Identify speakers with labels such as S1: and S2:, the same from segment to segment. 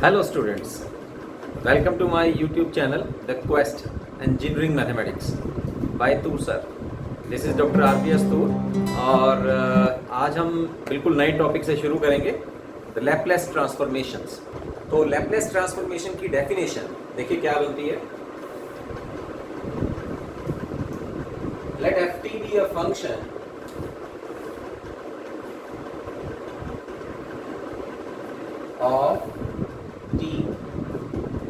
S1: Hello students, welcome to my YouTube channel The Quest Engineering Mathematics by Toor sir. This is doctor RPS Toor और आज हम बिल्कुल नए topic से शुरू करेंगे द लैपलेस ट्रांसफॉर्मेशंस। तो लैपलेस ट्रांसफॉर्मेशन की डेफिनेशन देखिए क्या बनती है। Let ft be a function of t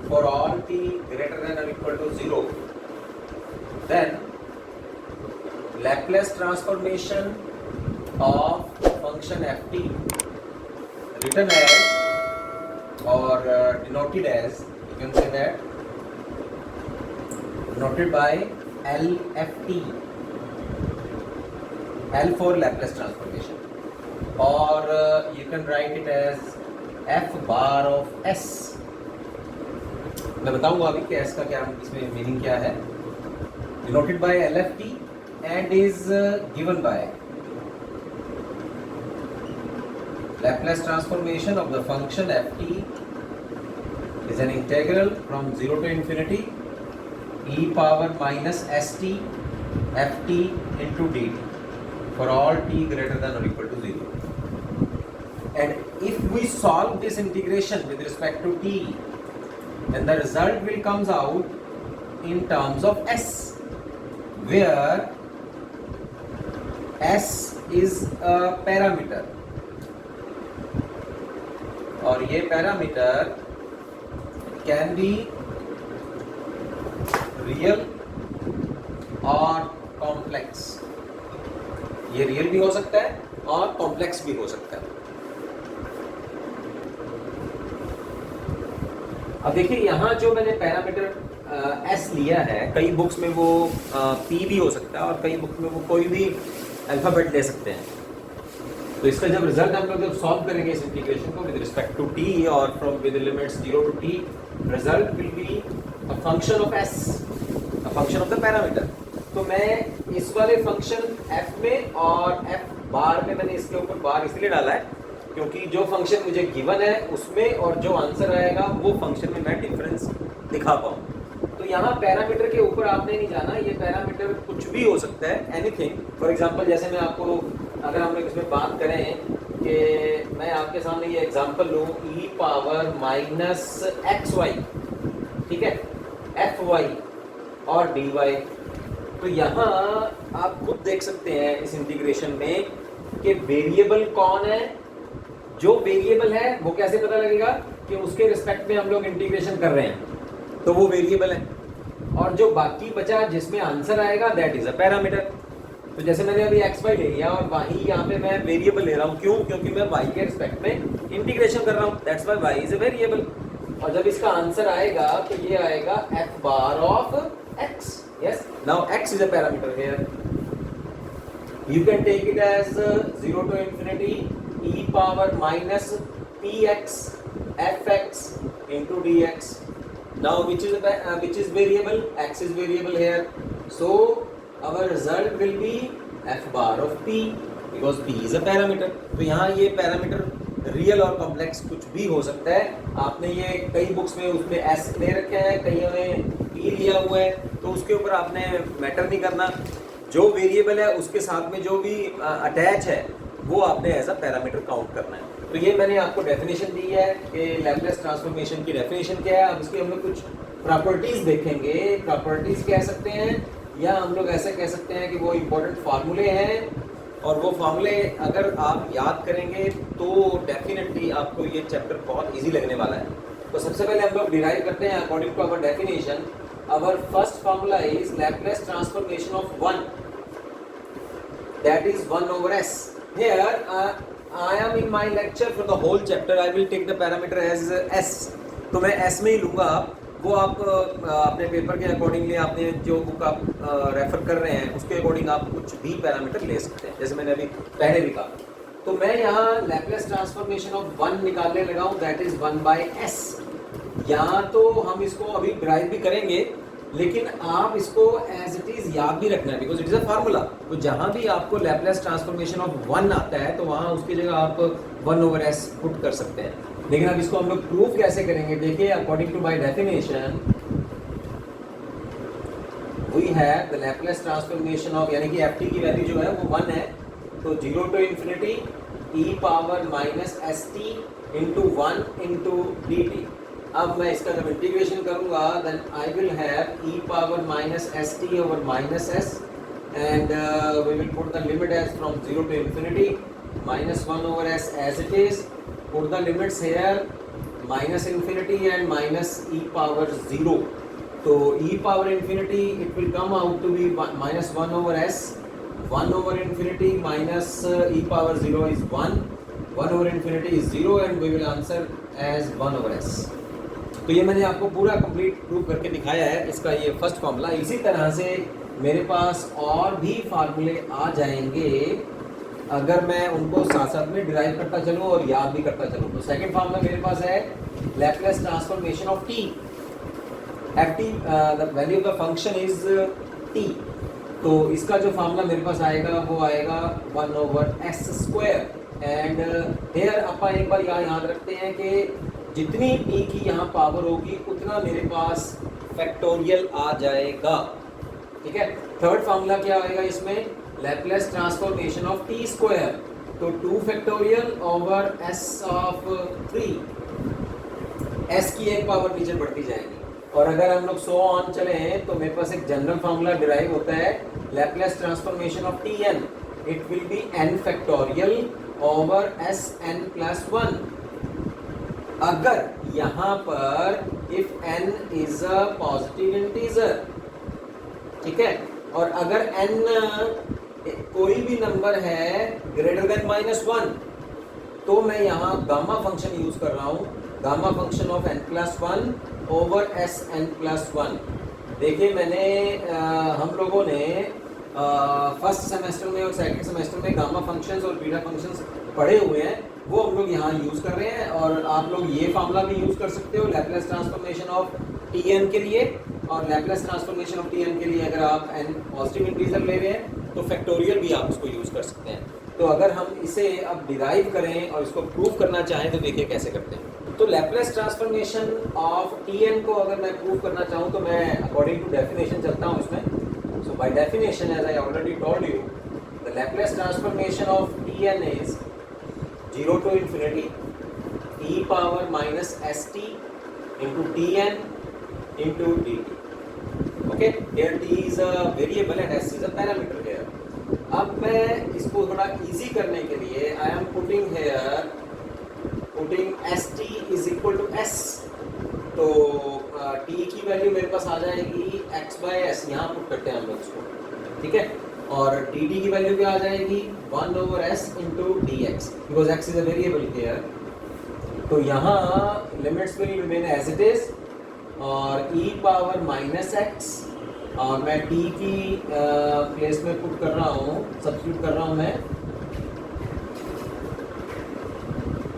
S1: for all t greater than or equal to 0, then Laplace transformation of function ft written as or denoted as, you can say that, denoted by LFT, L for Laplace transformation, or you can write it as f bar of s। मैं बताऊंगा अभी कि s का क्या इसमें meaning क्या है। Denoted by LFT and is given by Laplace transformation of the function ft is an integral from 0 to infinity e power minus st ft into dt for all t greater than or equal to 0. And if we solve this integration with respect to t, then the result will comes out in terms of s, where s is a parameter और ये parameter can be real और complex। ये real भी हो सकता है और complex भी हो सकता है। अब देखिए यहाँ जो मैंने पैरामीटर s लिया है, कई बुक्स में वो p भी हो सकता है और कई बुक में वो कोई भी अल्फाबेट ले सकते हैं। तो इसका जब रिजल्ट हम लोग जब सॉल्व करेंगे इस इंटीग्रेशन को विद रिस्पेक्ट टू t और from with limits 0 to t, result will be a function of s, a function of the parameter. तो मैं इस वाले फंक्शन f में और f बार में मैंने इसके ऊपर बार इसलिए डाला है क्योंकि जो फंक्शन मुझे गिवन है उसमें और जो आंसर आएगा वो फंक्शन में मैं डिफरेंस दिखा पाऊँ। तो यहाँ पैरामीटर के ऊपर आपने नहीं जाना, ये पैरामीटर कुछ भी हो सकता है, एनीथिंग। फॉर एग्जांपल जैसे मैं आपको अगर हम लोग इसमें बात करें कि मैं आपके सामने ये एग्जांपल लूँ e power minus x y, ठीक है, एफ वाई और डी वाई। तो यहाँ आप खुद देख सकते हैं इस इंटीग्रेशन में कि वेरिएबल कौन है। जो वेरिएबल है वो कैसे पता लगेगा कि उसके रिस्पेक्ट में हम लोग इंटीग्रेशन कर रहे हैं, तो वो वेरिएबल है। और जो बाकी बचा जिसमें आंसर आएगा दैट इज अ पैरामीटर। तो जैसे मैंने अभी एक्स वाई ले लिया और वहीं यहाँ पे मैं वेरिएबल ले रहा हूँ, क्यों? क्योंकि मैं वाई के रिस्पेक्ट में इंटीग्रेशन कर रहा हूँ, that's why y is a variable. और जब इसका आंसर आएगा तो ये आएगा f bar of x. Yes, now x is a parameter here. You can take it as 0 to infinity e power minus px fx into dx. Now which is variable? X is variable here, so our result will be f bar of p because p is a parameter. तो यहाँ ये parameter real और complex कुछ भी हो सकता है। आपने ये कई बुक्स में उसमें s ले रखे हैं, कईयों में p लिया हुआ है, तो उसके ऊपर आपने मैटर नहीं करना। जो वेरिएबल है उसके साथ में जो भी अटैच है वो आपने एज अ पैरामीटर काउंट करना है। तो ये मैंने आपको डेफिनेशन दी है कि लैपलेस ट्रांसफॉर्मेशन की डेफिनेशन क्या है। अब इसकी हम लोग कुछ प्रॉपर्टीज देखेंगे। प्रॉपर्टीज कह सकते हैं या हम लोग ऐसे कह सकते हैं कि वो इम्पोर्टेंट फार्मूले हैं, और वो फार्मूले अगर आप याद करेंगे तो डेफिनेटली आपको ये चैप्टर बहुत ईजी लगने वाला है। तो सबसे पहले हम लोग डिराइव करते हैं according to our definition. Our first formula is Laplace transformation of 1, that is 1 over s। Here I am in my lecture for the whole chapter I will take the parameter as s, तो मैं s में ही लूँगा। वो आप अपने paper के accordingly आपने जो बुक आप रेफर कर रहे हैं उसके अकॉर्डिंग आप कुछ भी पैरामीटर ले सकते हैं, जैसे मैंने अभी पहले भी कहा। तो मैं यहाँ लैपलेस ट्रांसफॉर्मेशन ऑफ 1 निकालने लगा हूँ, दैट इज 1 by s। यहाँ तो हम इसको अभी ड्राइव भी करेंगे, लेकिन आप इसको एज इट इज याद भी रखना है because it is a formula. तो जहां भी आपको लैपलेस ट्रांसफॉर्मेशन ऑफ 1 आता है तो वहां उसकी जगह आप 1 over s पुट कर सकते हैं। लेकिन अब इसको हम लोग प्रूफ कैसे करेंगे? देखिए, according to by definition we have the Laplace transformation of, यानी कि एफ टी की वैल्यू जो है वो 1 है, तो 0 to infinity e power minus s t into 1 into d t. अब मैं इसका जब इंटीग्रेशन करूंगा then I will have e power minus s t over minus s and we will put the limit as from 0 to infinity minus 1 over s as it is, put the limits here, minus infinity and minus e power 0. So e power infinity it will come out to be minus 1 over s, 1 over infinity minus e power 0 is 1, 1 over infinity is 0 and we will answer as 1 over s. तो ये मैंने आपको पूरा complete prove करके दिखाया है इसका ये फर्स्ट फॉर्मूला। इसी तरह से मेरे पास और भी फार्मूले आ जाएंगे अगर मैं उनको साथ साथ में डिराइव करता चलूँ और याद भी करता चलूँ। तो सेकंड फॉर्मूला मेरे पास है Laplace transformation of T, F T the value of the function is T. तो इसका जो फार्मूला मेरे पास आएगा वो आएगा 1 over s square and here अपन एक बार यहाँ याद रखते हैं कि जितनी टी की यहाँ पावर होगी उतना मेरे पास फैक्टोरियल आ जाएगा। ठीक है, थर्ड फार्मूला क्या आएगा इसमें? Laplace transformation of T square, तो 2 factorial over S of 3, S की एक पावर नीचे बढ़ती जाएगी। और अगर हम लोग सो ऑन चले तो मेरे पास एक जनरल फार्मूला डिराइव होता है Laplace transformation of t n, it will be n factorial over s n plus 1। अगर यहाँ पर if n is a positive integer, ठीक है, और अगर n कोई भी नंबर है ग्रेटर देन -1 तो मैं यहाँ गामा फंक्शन यूज कर रहा हूँ, gamma function of n plus 1 over s n plus 1। देखिए मैंने हम लोगों ने फर्स्ट सेमेस्टर में और सेकंड सेमेस्टर में गामा फंक्शंस और बीटा फंक्शंस पढ़े हुए हैं, वो हम लोग यहाँ यूज़ कर रहे हैं। और आप लोग ये फार्मूला भी यूज़ कर सकते हो Laplace transformation of t n के लिए, और Laplace transformation of t n के लिए अगर आप एन पॉजिटिव इंटीजर ले रहे हैं तो फैक्टोरियल भी आप उसको यूज़ कर सकते हैं। तो अगर हम इसे अब डिराइव करें और इसको प्रूव करना चाहें तो देखिए कैसे करते हैं। तो Laplace transformation of t n को अगर मैं प्रूव करना चाहूँ तो मैं अकॉर्डिंग टू डेफिनेशन चलता हूँ इसमें। So by definition as I already told you the Laplace transformation of t n is 0 to infinity e power minus st into tn into dt. Okay, here t is a variable and s is a parameter here. अब मैं इसको थोड़ा easy करने के लिए I am putting st is equal to s. तो t की value मेरे पास आ जाएगी x by s, यहाँ पुट करते हैं हम लोग इसको, ठीक है। और dt की वैल्यू क्या आ जाएगी 1 over s into dx because x is a variable here। तो यहाँ limits will remain as it is और e पावर माइनस x और मैं t की प्लेस में पुट कर रहा हूँ, सब्स्टिट्यूट कर रहा हूँ मैं।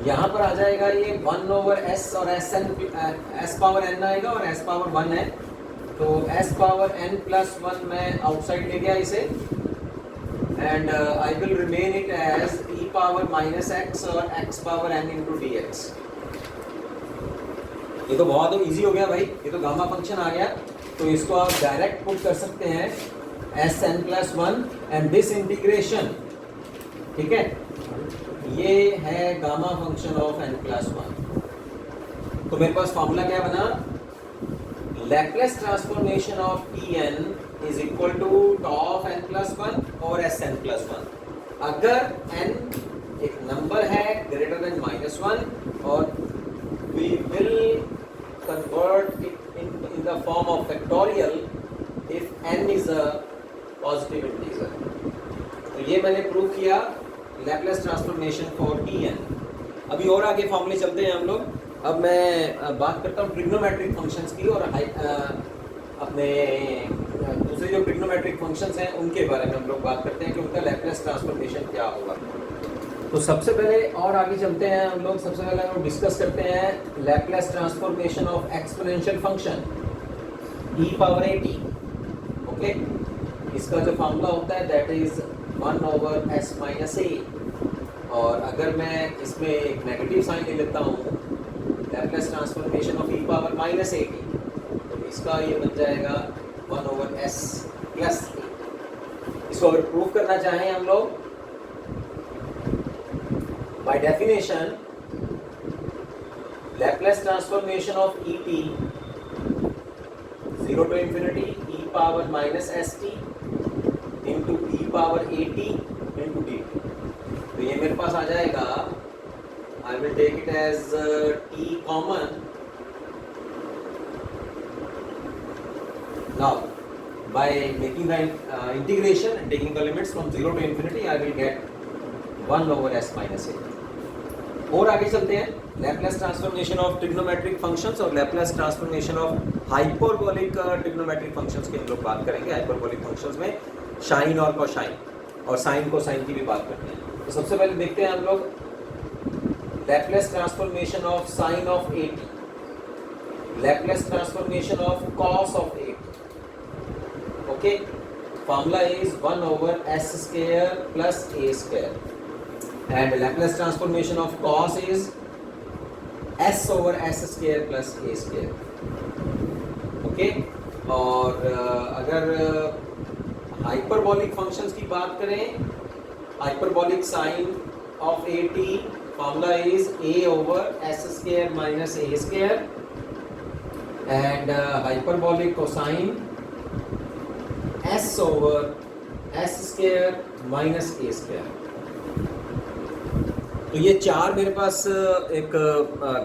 S1: यहाँ पर आ जाएगा ये 1 over s और s पावर n आएगा और s पावर 1 है, तो s पावर n प्लस 1 मैं आउटसाइड ले गया इसे and I will remain it as e power minus x और x power n into dx। ये तो बहुत इजी हो गया भाई, ये तो गामा फंक्शन आ गया, तो इसको आप डायरेक्ट पुट कर सकते हैं s n plus 1 and this integration, ठीक है, ये है gamma function of n plus 1। तो मेरे पास फॉर्मूला क्या बना? Laplace transformation of t n is equal to top n plus 1 और एस एन प्लस 1। अगर n एक नंबर है ग्रेटर देन -1 और we will convert it in the form of factorial if n is a positive integer। तो ये मैंने prove किया Laplace transformation for t n. अभी और आगे फॉर्मूले चलते हैं हम लोग। अब मैं बात करता हूँ ट्रिग्नोमेट्रिक फंक्शंस की और अपने दूसरे जो ट्रिग्नोमेट्रिक फंक्शंस हैं उनके बारे में हम लोग बात करते हैं कि उनका लैप्लेस ट्रांसफॉर्मेशन क्या होगा। तो सबसे पहले और आगे चलते हैं हम लोग, सबसे पहले हम डिस्कस करते हैं Laplace transformation of exponential function e power at। Okay, इसका जो फार्मूला होता है that is 1 over s minus a। और अगर मैं इसमें एक नेगेटिव साइन ले लेता हूँ Laplace transformation of E power minus A T, तो इसका ये बन जाएगा 1/s प्लस ए। इसको अगर प्रूव करना चाहें हम लोग, by definition Laplace transformation of e t 0 to infinity e power minus s t into e power a t into d t. तो ये मेरे पास आ जाएगा, I will take it as t common. Now by making the integration and taking the limits from 0 to infinity, I will get 1/s minus a। और आगे चलते हैं, Laplace transformation of trigonometric functions और Laplace transformation of hyperbolic trigonometric functions की हम लोग बात करेंगे। हाइपरबोलिक फंक्शंस में साइन और कोसाइन और साइन कोसाइन की भी बात करते हैं। तो सबसे पहले देखते हैं हम लोग Laplace transformation of sine of a T, Laplace transformation of cos of a T. Okay, formula is 1/s square plus a square, and Laplace transformation of cos is s/s square plus a square। Okay, और अगर hyperbolic functions की बात करें, hyperbolic sine of a t formula is a/s square minus a square, and hyperbolic cosine s/s square minus a square। तो ये चार मेरे पास एक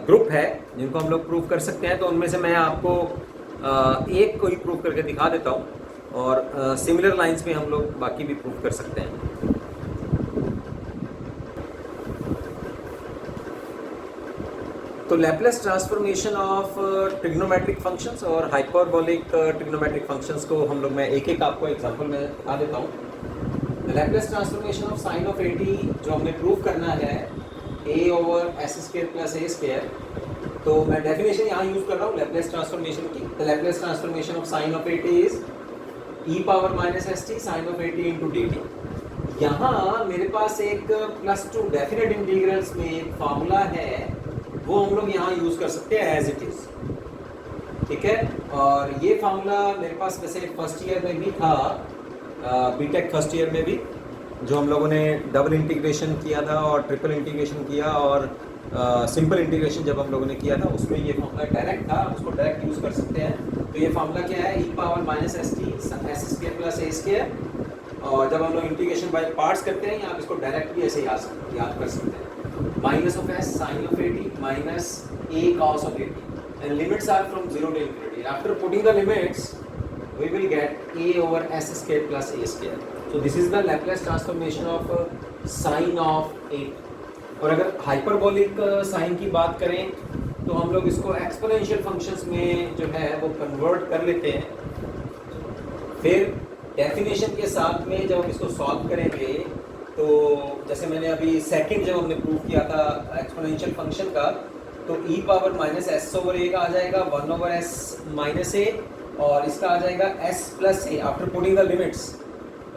S1: ग्रुप है जिनको हम लोग प्रूव कर सकते हैं। तो उनमें से मैं आपको एक को ही प्रूव करके दिखा देता हूँ और सिमिलर लाइंस में हम लोग बाकी भी प्रूव कर सकते हैं। तो Laplace transformation of trigonometric functions और हाइपरबोलिक ट्रिग्नोमेट्रिक फंक्शंस को हम लोग, मैं एक एक आपको एग्जांपल में बता देता हूँ। Laplace transformation of sine of a T जो हमने प्रूव करना है a/s square plus a square, तो मैं डेफिनेशन यहाँ यूज कर रहा हूँ लैप्लेस ट्रांसफॉर्मेशन की। The Laplace transformation of sine of a t is e power minus s t sine of a t into d t. यहाँ मेरे पास एक +2 डेफिनेट इंटीग्रल्स में एक फार्मूला है, वो हम लोग यहाँ यूज कर सकते हैं एज इट इज, ठीक है। और ये फार्मूला मेरे पास वैसे फर्स्ट ईयर में भी था, बीटेक फर्स्ट ईयर में भी, जो हम लोगों ने डबल इंटीग्रेशन किया था और ट्रिपल इंटीग्रेशन किया और सिंपल इंटीग्रेशन जब हम लोगों ने किया था उसमें ये फार्मूला डायरेक्ट था, उसको डायरेक्ट यूज कर सकते हैं। तो ये फार्मूला क्या है, e power minus s t s square plus a square, और जब हम लोग इंटीग्रेशन बाय पार्ट्स करते हैं आप इसको डायरेक्ट भी ऐसे याद कर सकते हैं। Minus of s sine of a t minus a cos of a t, and limits are from 0 to infinity। After putting the limits we will get a/s square plus a square। so this is the Laplace transformation of sin of a। और अगर hyperbolic sign की बात करें तो हम लोग इसको exponential functions में जो है वो कन्वर्ट कर लेते हैं। फिर डेफिनेशन के साथ में जब हम इसको सॉल्व करेंगे, तो जैसे मैंने अभी सेकंड जब हमने प्रूव किया था एक्सपोनेंशियल फंक्शन का, तो e power minus s over a का आ जाएगा 1/s माइनस ए, और इसका आ जाएगा s plus a. After putting the limits,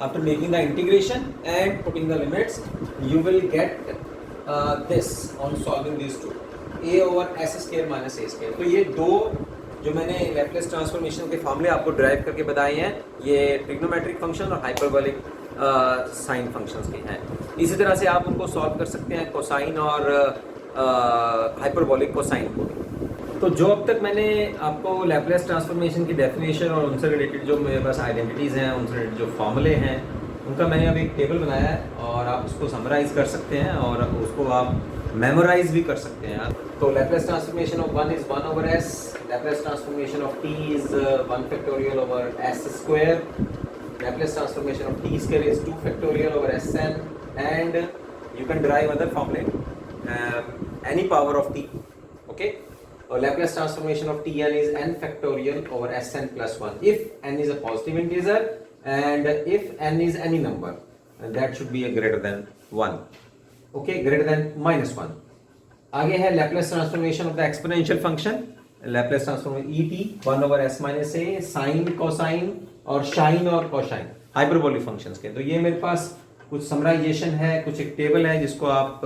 S1: after making the integration and putting the limits, you will get this on solving this to a/s square minus a square. तो ये दो जो मैंने लैप्लेस ट्रांसफॉर्मेशन के फॉर्मूले आपको ड्राइव करके बताए हैं, ये ट्रिग्नोमेट्रिक फंक्शन और हाइपरबोलिक साइन फंक्शंस के हैं। इसी तरह से आप उनको सॉल्व कर सकते हैं कोसाइन और हाइपरबोलिक कोसाइन को। तो जो अब तक मैंने आपको लैप्लेस ट्रांसफॉर्मेशन की डेफिनेशन और उनसे रिलेटेड जो मेरे पास आइडेंटिटीज़ हैं, उनसे रिलेटेड जो फॉर्मूले हैं, उनका मैंने अभी एक टेबल बनाया है और आप उसको समराइज़ कर सकते हैं और उसको आप मेमोराइज भी कर सकते हैं। तो Laplace transformation of 1 is 1/s, Laplace transformation of t is 1 factorial over s square, Laplace transformation of t square is 2 factorial over sn, and you can derive other formula any power of t, okay। or Laplace transformation of Tn is n factorial over Sn plus 1 if n is a positive integer and if n is any number, and that should be a greater than 1, okay, greater than minus 1। आगे है Laplace transformation of the exponential function, Laplace transformation et 1/s minus a, sin, cosine और sine और cosine hyperbolic functions के। तो ये मेरे पास कुछ summarization है, कुछ एक टेबल है जिसको आप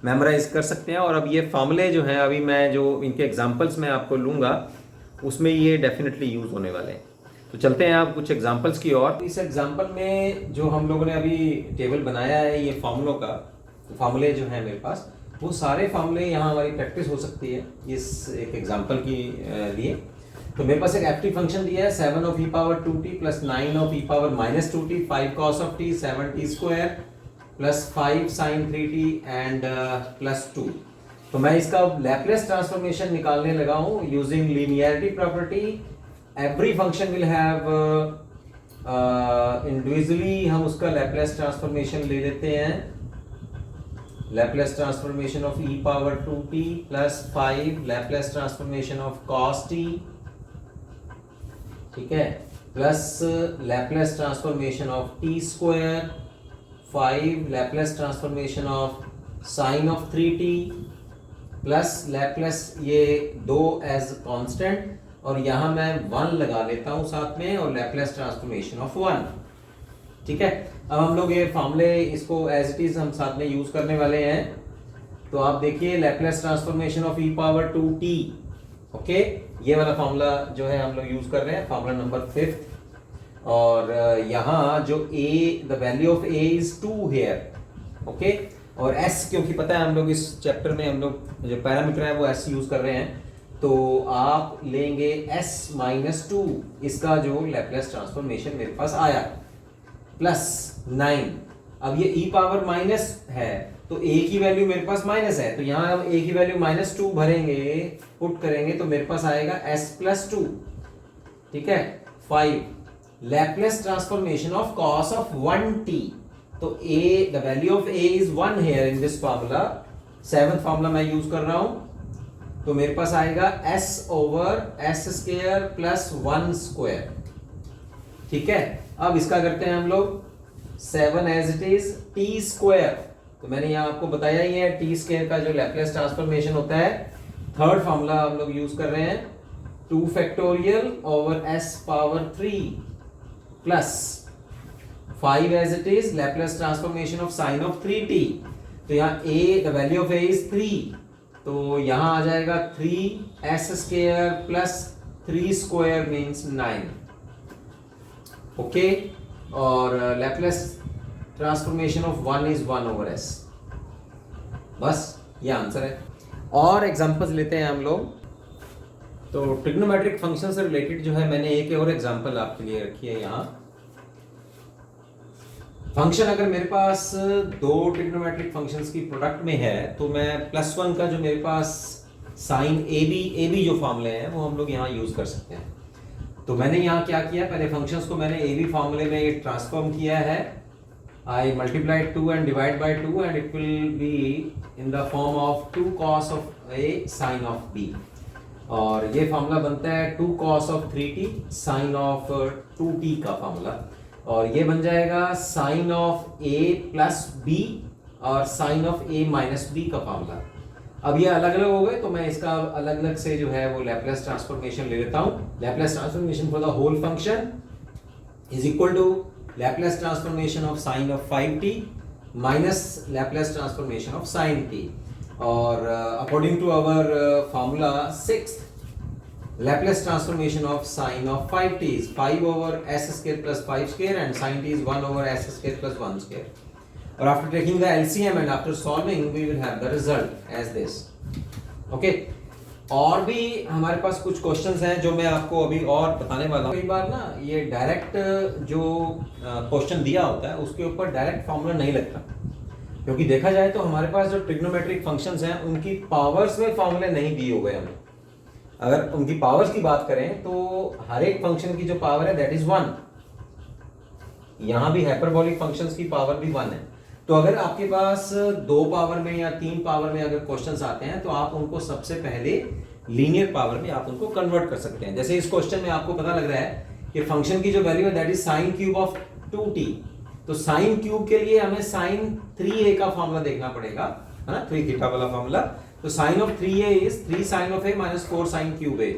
S1: मेमोराइज कर सकते हैं। और अब ये फॉर्मूले जो हैं, अभी मैं जो इनके एग्जांपल्स मैं आपको लूँगा उसमें ये डेफिनेटली यूज़ होने वाले हैं। तो चलते हैं आप कुछ एग्जांपल्स की ओर। इस एग्जांपल में जो हम लोगों ने अभी टेबल बनाया है ये फॉर्मूलों का, फॉर्मूले जो हैं मेरे पास, वो सारे फॉर्मूले यहाँ हमारी प्रैक्टिस हो सकती है इस एक एग्जांपल की लिए। तो मेरे पास एक एफटी फंक्शन दिया है 7 of e power 2t plus 9 of e power minus 2t, 5 cos of t, 7t square plus 5 sin 3t and plus 2। तो मैं इसका लैपलेस ट्रांसफॉर्मेशन निकालने लगा हूँ using linearity property. Every function will have individually हम उसका लैपलेस ट्रांसफॉर्मेशन ले लेते हैं। Laplace transformation of e power 2t plus 5 Laplace transformation of cos t, ठीक है, plus Laplace transformation of T square, 5 Laplace transformation of sine of 3t, plus Laplace ये 2 as constant और यहाँ मैं 1 लगा लेता हूँ साथ में, और लैपलेस ट्रांसफॉर्मेशन ऑफ 1। ठीक है, अब हम लोग ये फॉर्मूले इसको एज इट इज हम साथ में यूज करने वाले हैं। तो आप देखिए Laplace transformation of e power 2t, okay, ये वाला फॉर्मूला जो है हम लोग यूज कर रहे हैं, फॉर्मूला नंबर 5। और यहाँ जो the value of a is 2 here, okay, और s क्योंकि पता है हम लोग इस चैप्टर में हम लोग जो पैरामीटर है वो s यूज कर रहे हैं, तो आप लेंगे s माइनस 2, इसका जो लैपलेस ट्रांसफॉर्मेशन मेरे पास आया, प्लस 9। अब ये e पावर माइनस है तो a की वैल्यू मेरे पास माइनस है, तो यहाँ हम a की वैल्यू -2 भरेंगे, पुट करेंगे तो मेरे पास आएगा s प्लस 2। ठीक है, 5 Laplace transformation of cos of 1t, तो a the value of a is 1 here in this formula, 7th formula मैं यूज कर रहा हूं, तो मेरे पास आएगा s over s square plus 1 square. ठीक है, अब इसका करते हैं हम लोग 7 as it is t square, तो मैंने यहाँ आपको बताया ही है टी स्क्वायर का जो लैपलेस ट्रांसफॉर्मेशन होता है, थर्ड फॉर्मूला हम लोग यूज कर रहे हैं, 2 factorial over s power 3 plus 5 as it is Laplace transformation of sine of 3t। तो यहाँ a the value of a is 3, तो यहाँ आ जाएगा 3s square plus 3 square means 9, okay, और Laplace transformation of 1 is 1 over s। बस ये answer है। और एग्जांपल्स लेते हैं हम लोग। तो ट्रिग्नोमेट्रिक फंक्शन से रिलेटेड जो है मैंने एक और एग्जांपल आपके लिए रखी है यहाँ। फंक्शन अगर मेरे पास 2 ट्रिग्नोमेट्रिक फंक्शंस की प्रोडक्ट में है तो मैं +1 का जो मेरे पास साइन ए बी जो फॉर्मूले हैं वो हम लोग यहाँ यूज कर सकते हैं। तो मैंने यहाँ क्या किया, पहले फंक्शंस को मैंने ए बी फॉर्मूले में ट्रांसफॉर्म किया है। I multiplied 2 and divide by 2 and it will be in the form of 2 cos of a sin of b, और ये फार्मूला बनता है 2 cos of 3t sin of 2t का फार्मूला, और ये बन जाएगा sin of a plus b और sin of a minus b का फार्मूला। अब ये अलग अलग हो गए तो मैं इसका अलग अलग से जो है वो लैपलेस ट्रांसफॉर्मेशन ले लेता हूँ। Laplace transformation for the whole function is equal to Laplace transformation of sin of 5t minus Laplace transformation of sin t, और according to our formula 6th Laplace transformation of sin of 5t is 5 over s square plus 5 square and sin t is 1 over s square plus 1 square, or after taking the LCM and after solving we will have the result as this, okay। और भी हमारे पास कुछ questions हैं जो मैं आपको अभी और बताने वाला हूँ। कई बार ना ये डायरेक्ट जो क्वेश्चन दिया होता है उसके ऊपर डायरेक्ट फॉर्मूला नहीं लगता, क्योंकि देखा जाए तो हमारे पास जो ट्रिग्नोमेट्रिक फंक्शंस हैं उनकी पावर्स में फॉर्मूले नहीं दिए हुए हमें। अगर उनकी पावर्स की बात करें तो हर एक फंक्शन की जो पावर है दैट इज 1। यहाँ भी हाइपरबोलिक फंक्शंस की पावर भी 1 है। तो अगर आपके पास 2 पावर में या 3 पावर में अगर क्वेश्चंस आते हैं तो आप उनको सबसे पहले लीनियर पावर में आप उनको कन्वर्ट कर सकते हैं। जैसे इस क्वेश्चन में आपको पता लग रहा है कि फंक्शन की जो वैल्यू है that is sine cube of 2t, तो साइन क्यूब के लिए हमें साइन 3a का फॉर्मूला देखना पड़ेगा, है ना, 3 थीटा वाला फॉर्मूला। तो sine of 3a is 3 sine of a minus 4 sine cube a।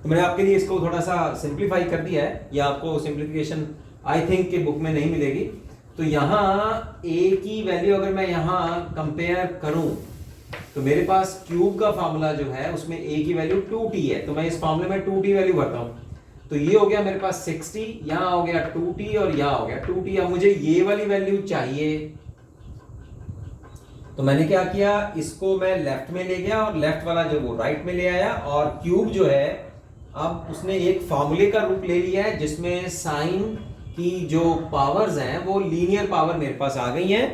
S1: तो मैंने आपके लिए इसको थोड़ा सा सिंप्लीफाई कर दिया है, ये आपको सिंप्लीफिकेशन आई थिंक कि बुक में नहीं मिलेगी, तो यहाँ a की वैल्यू अगर मैं यहाँ कंपेयर करूं तो मेरे पास क्यूब का फार्मूला जो है उसमें a की वैल्यू 2t है, तो मैं इस फार्मूले में 2t वैल्यू भरता हूं, तो ये हो गया मेरे पास 60, यहाँ हो गया 2t और यहाँ हो गया 2t। अब मुझे ये वाली वैल्यू चाहिए, तो मैंने क्या किया, इसको मैं लेफ्ट में ले गया और लेफ्ट वाला जो वो राइट में ले आया, और क्यूब जो है अब उसने एक फार्मूले का रूप ले लिया है जिसमें साइन की जो पावर्स हैं वो लीनियर पावर मेरे पास आ गई हैं,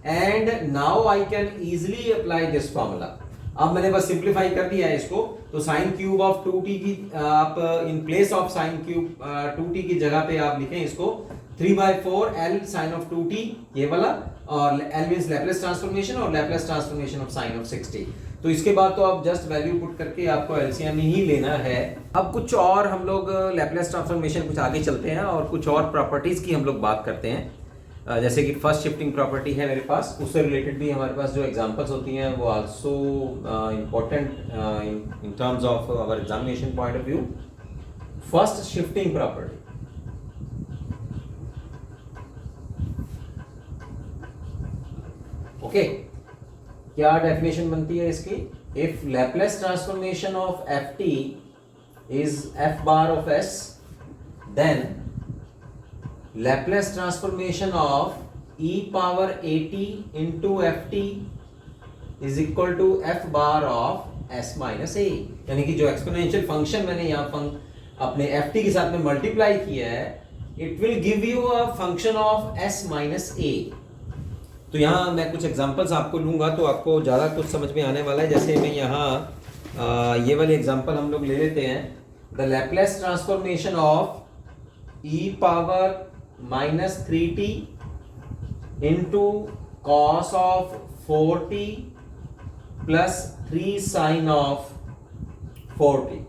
S1: and now I can easily apply this formula. अब मैंने बस सिंप्लीफाई कर दिया है इसको, तो साइन क्यूब ऑफ 2t की आप in place of sine cube 2t की जगह पे आप लिखें इसको 3/4 L साइन ऑफ 2t, ये वाला, और L मींस लैप्लेस ट्रांसफॉर्मेशन और Laplace transformation of sine of 60। तो इसके बाद तो आप जस्ट वैल्यू पुट करके आपको एलसीएम ही लेना है। अब कुछ और हम लोग लैप्लेस ट्रांसफॉर्मेशन कुछ आगे चलते हैं और कुछ और प्रॉपर्टीज की हम लोग बात करते हैं, जैसे कि फर्स्ट शिफ्टिंग प्रॉपर्टी है मेरे पास, उससे रिलेटेड भी हमारे पास जो एग्जांपल्स होती हैं वो also important in terms of our examination point of view. First shifting property, okay, क्या डेफिनेशन बनती है इसकी? If Laplace transformation of f t is f bar of s, then Laplace transformation of e power a t into f t is equal to f bar of s minus a. यानी कि जो exponential function मैंने यहाँ अपने F T के साथ में multiply किया है, it will give you a function of s minus a. तो यहाँ मैं कुछ एग्जांपल्स आपको लूंगा तो आपको ज़्यादा कुछ समझ में आने वाला है। जैसे मैं यहाँ ये वाली एग्जांपल हम लोग ले लेते हैं, the Laplace transformation of e power minus 3t into cos of 4t plus 3 sine of 4t।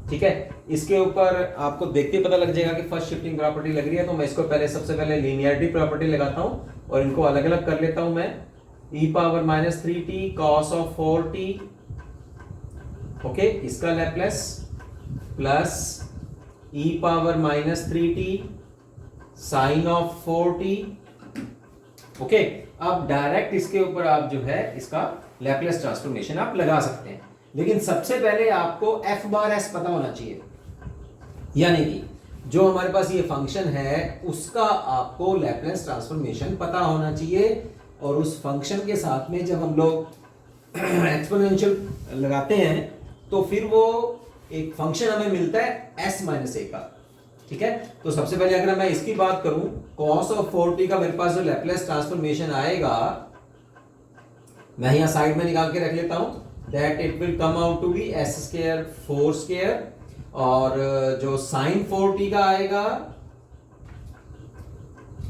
S1: ठीक है, इसके ऊपर आपको देख के पता लग जाएगा कि फर्स्ट शिफ्टिंग प्रॉपर्टी लग रही है, तो मैं इसको पहले सबसे पहले लीनियरिटी प्रॉपर्टी लगाता हूं और इनको अलग अलग कर लेता हूं मैं। e power minus 3t cos of 4t, okay, इसका Laplace plus e power minus 3t sine of 4t, okay. अब डायरेक्ट इसके ऊपर आप जो है इसका लैप्लेस ट्रांसफॉर्मेशन आप लगा सकते हैं, लेकिन सबसे पहले आपको f बार s पता होना चाहिए, यानी कि जो हमारे पास ये फंक्शन है उसका आपको लैप्लेस ट्रांसफॉर्मेशन पता होना चाहिए, और उस फंक्शन के साथ में जब हम लोग एक्सपोनेंशियल लगाते हैं तो फिर वो एक फंक्शन हमें मिलता है s माइनस ए का। ठीक है, तो सबसे पहले अगर मैं इसकी बात करूं, cos ऑफ 4t का मेरे पास जो लैप्लेस ट्रांसफॉर्मेशन आएगा, मैं यहां साइड में निकाल के रख लेता हूं, that it will come out to be s square 4 square, और जो साइन 4t का आएगा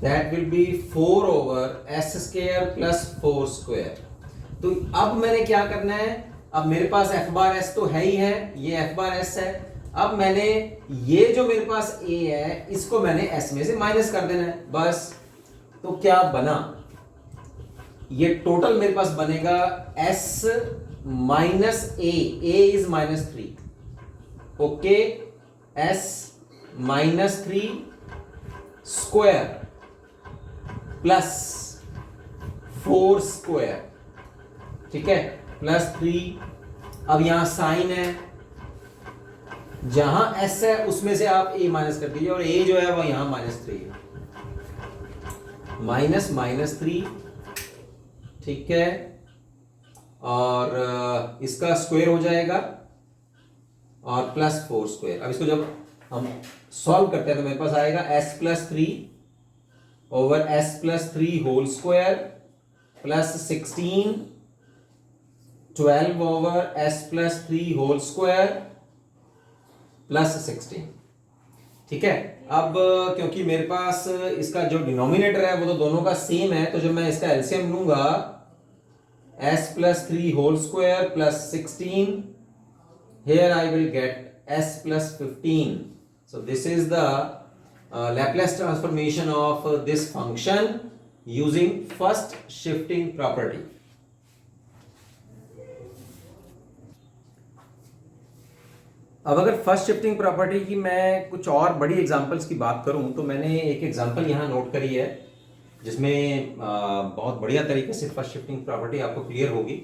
S1: that will be 4 over s square plus 4 square. तो अब मैंने क्या करना है, अब मेरे पास f बार s तो है ही है, ये f बार s है, अब मैंने ये जो मेरे पास a है इसको मैंने s में से माइनस कर देना है बस। तो क्या बना, ये टोटल मेरे पास बनेगा s minus a is minus 3, okay, s minus 3 square plus 4 square, ठीक है, प्लस 3। अब यहां साइन है, जहां s है उसमें से आप a माइनस कर दीजिए, और a जो है वो यहां माइनस 3 है, माइनस माइनस 3, ठीक है, और इसका स्क्वायर हो जाएगा और प्लस 4 स्क्वायर। अब इसको जब हम सॉल्व करते हैं तो मेरे पास आएगा s plus 3 over s plus 3 whole square plus 16 12 over s plus 3 whole square plus 16। ठीक है, अब क्योंकि मेरे पास इसका जो डिनोमिनेटर है वो तो दोनों का सेम है, तो जब मैं इसका एलसीएम लूंगा s plus 3 whole square plus 16, here I will get s plus 15. So this is the Laplace transformation of this function using first shifting property. अब अगर फर्स्ट शिफ्टिंग प्रॉपर्टी की मैं कुछ और बड़ी एग्जांपल्स की बात करूं तो मैंने एक एग्जांपल यहां नोट करी है, जिसमें बहुत बढ़िया तरीके से फर्स्ट शिफ्टिंग प्रॉपर्टी आपको क्लियर होगी।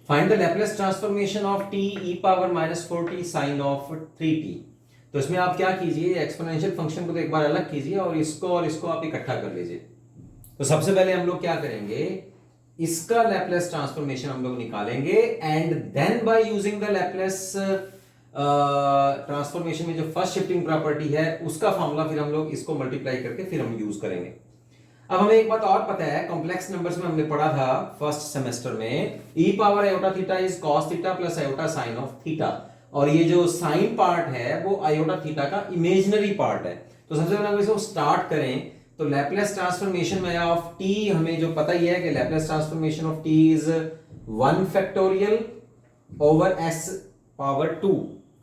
S1: Find the Laplace transformation of t e power -4t sine of 3t। तो इसमें आप क्या कीजिए, एक्सपोनेंशियल फंक्शन को तो एक बार अलग कीजिए और इसको आप इकट्ठा कर लीजिए। तो सबसे पहले हम लोग क्या करेंगे, इसका लैपलेस ट्रांसफॉर्मेशन हम लोग निकालेंगे and then by using the Laplace transformation में जो फर्स्ट शिफ्टिंग प्रॉपर्टी है उसका फॉर्मूला फिर हम लोग इसको मल्टीप्लाई करके फिर हम यूज करेंगे। अब हमें एक बात और पता है, कॉम्प्लेक्स नंबर्स में हमने पढ़ा था फर्स्ट सेमेस्टर में, e power iota theta is cos theta plus iota sine of theta, और ये जो साइन पार्ट है वो आयोटा थीटा का इमेजिनरी पार्ट है। तो सबसे पहले हम इसको स्टार्ट करें तो लैपलेस ट्रांसफॉर्मेशन में ऑफ t हमें जो पता ही है कि Laplace transformation of t is 1 factorial over s power 2।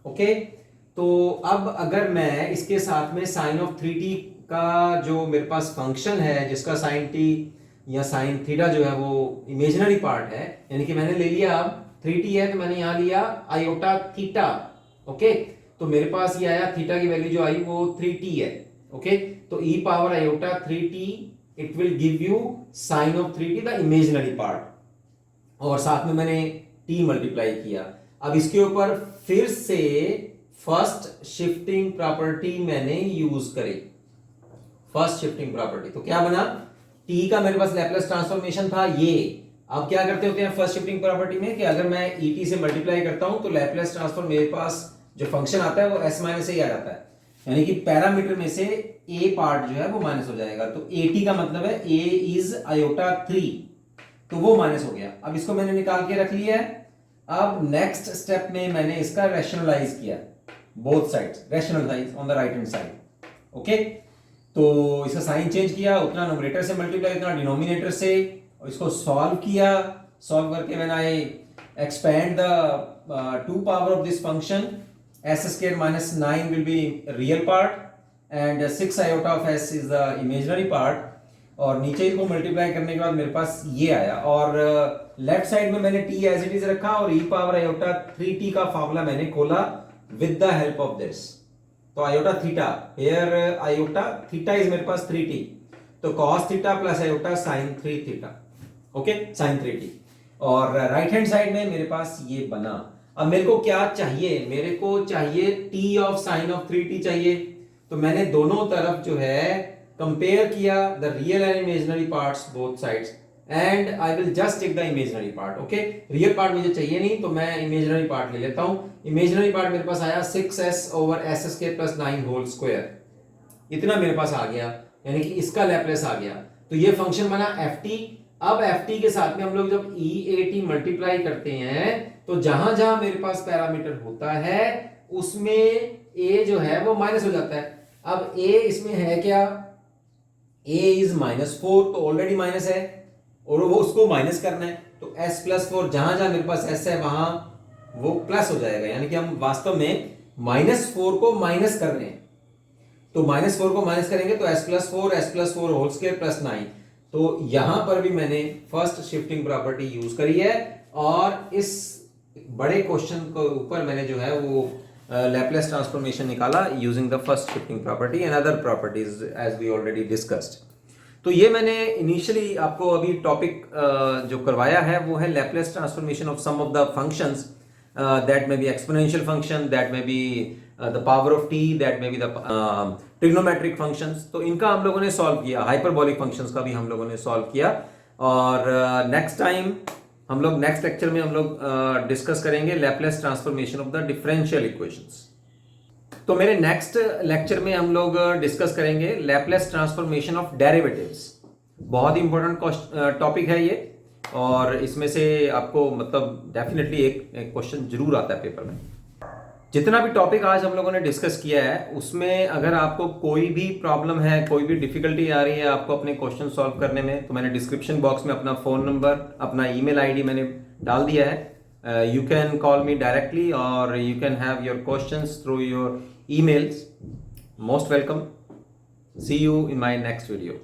S1: Okay, तो अब अगर मैं इसके साथ में साइन ऑफ 3t का जो मेरे पास फंक्शन है जिसका साइन t या साइन थीटा जो है वो इमेजिनरी पार्ट है, यानी कि मैंने ले लिया, अब 3t है तो मैंने यहां लिया आयोटा थीटा। ओके, तो मेरे पास ये आया, थीटा की वैल्यू जो आई वो 3t है। ओके, तो e power iota 3t it will give you sine of 3t the imaginary part, और साथ में मैंने t मल्टीप्लाई किया। अब इसके ऊपर फिर से फर्स्ट शिफ्टिंग प्रॉपर्टी मैंने यूज करी, फर्स्ट शिफ्टिंग प्रॉपर्टी। तो क्या बना, t का मेरे पास लैपलेस ट्रांसफॉर्मेशन था ये। अब क्या करते होते हैं फर्स्ट शिफ्टिंग प्रॉपर्टी में कि अगर मैं et से मल्टीप्लाई करता हूं तो लैपलेस ट्रांसफॉर्म मेरे पास जो फंक्शन आता है वो s माइनस a आ जाता है, यानी कि पैरामीटर में से a पार्ट जो है वो माइनस हो जाएगा। तो at का मतलब है a इज आयोटा 3, तो वो माइनस हो गया। अब इसको मैंने निकाल के रख लिया है। अब नेक्स्ट स्टेप में मैंने इसका रैशनलाइज किया, both sides rationalise on the right hand side. Okay, तो इसका साइन चेंज किया, उतना न्यूमरेटर से मल्टीप्लाई उतना डिनोमिनेटर से, और इसको सॉल्व किया। सॉल्व करके when I expand the two power of this function, s square minus 9 will be real part and 6 iota of s is the imaginary part, और नीचे इसको मल्टीप्लाई करने के बाद मेरे पास ये आया, और लेफ्ट साइड में मैंने t एज इट इज रखा और e पावर आयोटा 3t का फार्मूला मैंने खोला with the help of this. तो iota theta, here iota theta is मेरे पास 3t, तो cos theta plus iota sin 3 theta, okay sin 3t, और राइट हैंड साइड में मेरे पास ये बना। अब मेरे को क्या चाहिए, मेरे को चाहिए t of sine of 3t चाहिए। तो मैंने दोनों तरफ जो है कंपेयर किया the real and imaginary parts both sides, and I will just take the imaginary part. Okay, real part मुझे चाहिए नहीं तो मैं इमेजिनरी पार्ट ले लेता हूं। इमेजिनरी पार्ट मेरे पास आया 6s over s square plus 9 whole square, इतना मेरे पास आ गया, यानी कि इसका लैपलेस आ गया। तो ये फंक्शन बना ft। अब ft के साथ में हम लोग जब EAT मल्टीप्लाई करते हैं तो जहां जहां मेरे पास पैरामीटर होता है उसमें a जो है वो माइनस हो जाता है। अब a इसमें है क्या, a इज -4, तो ऑलरेडी माइनस है और वो उसको माइनस करना है, तो s प्लस 4 जहां जहां मेरे पास s है वहां वो प्लस हो जाएगा, यानी कि हम वास्तव में -4 को माइनस कर रहे हैं। तो -4 को माइनस करेंगे तो s plus 4 whole square plus 9। तो यहां पर भी मैंने फर्स्ट शिफ्टिंग प्रॉपर्टी यूज करी है, और इस बड़े क्वेश्चन के ऊपर मैंने जो है वो लैपलेस ट्रांसफॉर्मेशन निकाला using the first shifting property and other properties as we already discussed. तो ये मैंने इनिशियली आपको अभी टॉपिक जो करवाया है वो है Laplace transformation of some of the functions that may be exponential function, that may be the power of t, that may be the trigonometric functions. तो इनका हम लोगों ने सॉल्व किया, हाइपरबोलिक फंक्शंस का भी हम लोगों ने सॉल्व किया, और नेक्स्ट टाइम हम लोग नेक्स्ट लेक्चर में हम लोग डिस्कस करेंगे Laplace transformation of the differential equations. तो मेरे नेक्स्ट लेक्चर में हम लोग डिस्कस करेंगे लैपलेस ट्रांसफॉर्मेशन ऑफ डेरिवेटिव्स। बहुत ही इंपॉर्टेंट टॉपिक है ये, और इसमें से आपको मतलब डेफिनेटली एक क्वेश्चन जरूर आता है पेपर में। जितना भी टॉपिक आज हम लोगों ने डिस्कस किया है उसमें अगर आपको कोई भी प्रॉब्लम है, कोई भी डिफिकल्टी आ रही है आपको अपने क्वेश्चन सॉल्व करने में, तो मैंने डिस्क्रिप्शन बॉक्स में अपना फ़ोन नंबर, अपना ईमेल आईडी मैंने डाल दिया है। You can call me directly और you can have your questions through your emails. Most welcome. See you in my next video.